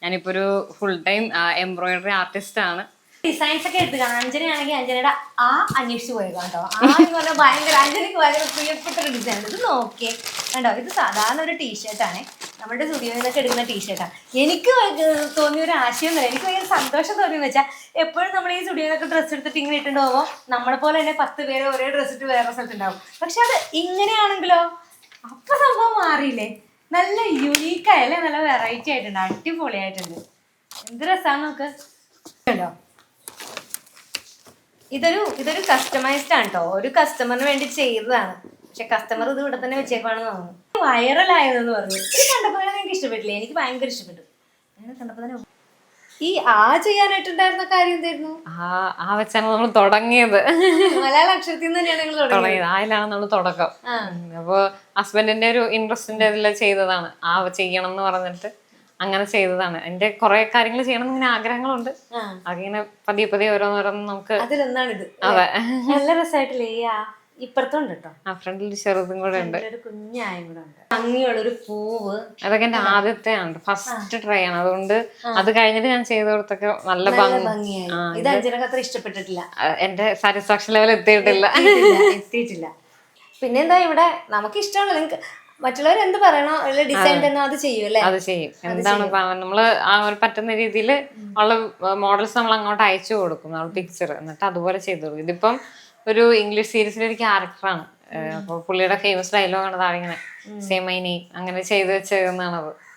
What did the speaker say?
ഞാനിപ്പോ ഒരു full time embroidery artist ആണ്. ഡിസൈൻസ് ഒക്കെ എടുത്ത് കാണാം. അഞ്ജനയാണെങ്കിൽ അഞ്ജനയുടെ അന്വേഷിച്ച് പോയത് കേട്ടോ. എന്ന് പറഞ്ഞാൽ ഭയങ്കര അഞ്ജനക്ക് ഭയങ്കര പ്രിയപ്പെട്ട ഒരു ഡിസൈൻ. ഇത് നോക്കിയേ കണ്ടോ, ഇത് സാധാരണ ഒരു ടീഷർട്ടാണ്, നമ്മുടെ സ്റ്റുഡിയോയിൽ നിന്നൊക്കെ എടുക്കുന്ന ടീഷർട്ടാണ്. എനിക്ക് തോന്നിയ ഒരു ആശയം തന്നെ, എനിക്ക് ഭയങ്കര സന്തോഷം തോന്നിയെന്ന് വെച്ചാൽ എപ്പോഴും നമ്മൾ ഈ സ്റ്റുഡിയോയിൽ നിന്നൊക്കെ ഡ്രസ്സ് എടുത്തിട്ട് ഇങ്ങനെ ഇട്ടുകൊണ്ട് പോകുമ്പോൾ നമ്മളെ പോലെ തന്നെ 10 പേര് ഒരേ ഡ്രസ്സ് ഇട്ട് വേറെ സ്ഥലത്തുണ്ടാവും. പക്ഷെ അത് ഇങ്ങനെയാണെങ്കിലോ അപ്പൊ സംഭവം മാറിയില്ലേ, നല്ല യുണീക്കായല്ലേ, നല്ല വെറൈറ്റി ആയിട്ടുണ്ട്, അടിപൊളിയായിട്ടുണ്ട്. എന്ത് രസമാണ് നമുക്ക് കേട്ടോ. ഇതൊരു കസ്റ്റമൈസ്ഡ് ആണ് കേട്ടോ, ഒരു കസ്റ്റമറിന് വേണ്ടി ചെയ്തതാണ്. പക്ഷെ കസ്റ്റമർ ഇത് ഇവിടെ തന്നെ വെച്ചേക്കാണെന്ന് തോന്നുന്നു. വൈറലായതെന്ന് പറഞ്ഞു. ഇത് കണ്ടപ്പോൾ തന്നെ എനിക്ക് ഇഷ്ടപ്പെട്ടില്ലേ, എനിക്ക് ഭയങ്കര ഇഷ്ടപ്പെട്ടു. അങ്ങനെ കണ്ടപ്പോൾ തന്നെ ഈ ചെയ്യാനായിട്ടുണ്ടായിരുന്ന കാര്യം എന്തായിരുന്നു? വെച്ചാണ് നമ്മൾ തുടങ്ങിയത്. മലയാള അക്ഷരത്തിൽ നിന്ന് തന്നെയാണ് നിങ്ങൾ തുടങ്ങിയത്. അതിലാണ് നമ്മൾ തുടക്കം. അപ്പൊ ഹസ്ബൻഡിന്റെ ഒരു ഇൻട്രസ്റ്റിന്റെ ഇതിൽ ചെയ്തതാണ്. ചെയ്യണം എന്ന് പറഞ്ഞിട്ട് അങ്ങനെ ചെയ്തതാണ്. എന്റെ കുറെ കാര്യങ്ങൾ ചെയ്യണം ഇങ്ങനെ ആഗ്രഹങ്ങളുണ്ട്. അതിങ്ങനെ പതിയെ ഓരോന്നോരോന്ന് നമുക്ക്. അതിലൊന്നാണിത്. അതെ, നല്ല രസമായിട്ടില്ലേ. ഇപ്പുറത്തുണ്ട് കേട്ടോ, ആ ഫ്രണ്ടിൽ ചെറുതും കൂടെ ഉണ്ട്, ഒരു കുഞ്ഞായും കൂടെ ഉണ്ട്, ഭംഗിയുള്ളൊരു പൂവ്. അതൊക്കെ എന്റെ ആദ്യത്തെ ആണ്, ഫസ്റ്റ് ട്രൈ ആണ്. അതുകൊണ്ട് അത് കഴിഞ്ഞിട്ട് ഞാൻ ചെയ്ത് കൊടുത്തൊക്കെ നല്ല ഭംഗിയായി. ഇത് അഞ്ജനക്ക് അത്ര ഇഷ്ടപ്പെട്ടിട്ടില്ല, എന്റെ സാറ്റിസ്ഫാക്ഷൻ ലെവൽ എത്തിയിട്ടില്ല. പിന്നെന്താ, ഇവിടെ നമുക്ക് ഇഷ്ടമാണ്. നിങ്ങൾക്ക് മറ്റുള്ളവർ എന്ത് പറയണോ ഡിസൈൻ തന്നെ അത് ചെയ്യും അല്ലേ? അത് ചെയ്യും. എന്താണ് നമ്മള് പറ്റുന്ന രീതിയിൽ ഉള്ള മോഡൽസ് നമ്മൾ അങ്ങോട്ട് അയച്ചു കൊടുക്കും, നമ്മൾ പിക്ചർ, എന്നിട്ട് അതുപോലെ ചെയ്തു കൊടുക്കും. ഇതിപ്പം ഒരു ഇംഗ്ലീഷ് സീരീസിലെ ഒരു ക്യാരക്ടറാണ്. അപ്പൊ പുള്ളിയുടെ ഫേമസ് ഡയലോഗാണ് താഴെ ഇങ്ങനെ, സേ മൈ നെയിം, അങ്ങനെ ചെയ്ത് വെച്ചേക്കുന്നതാണത്.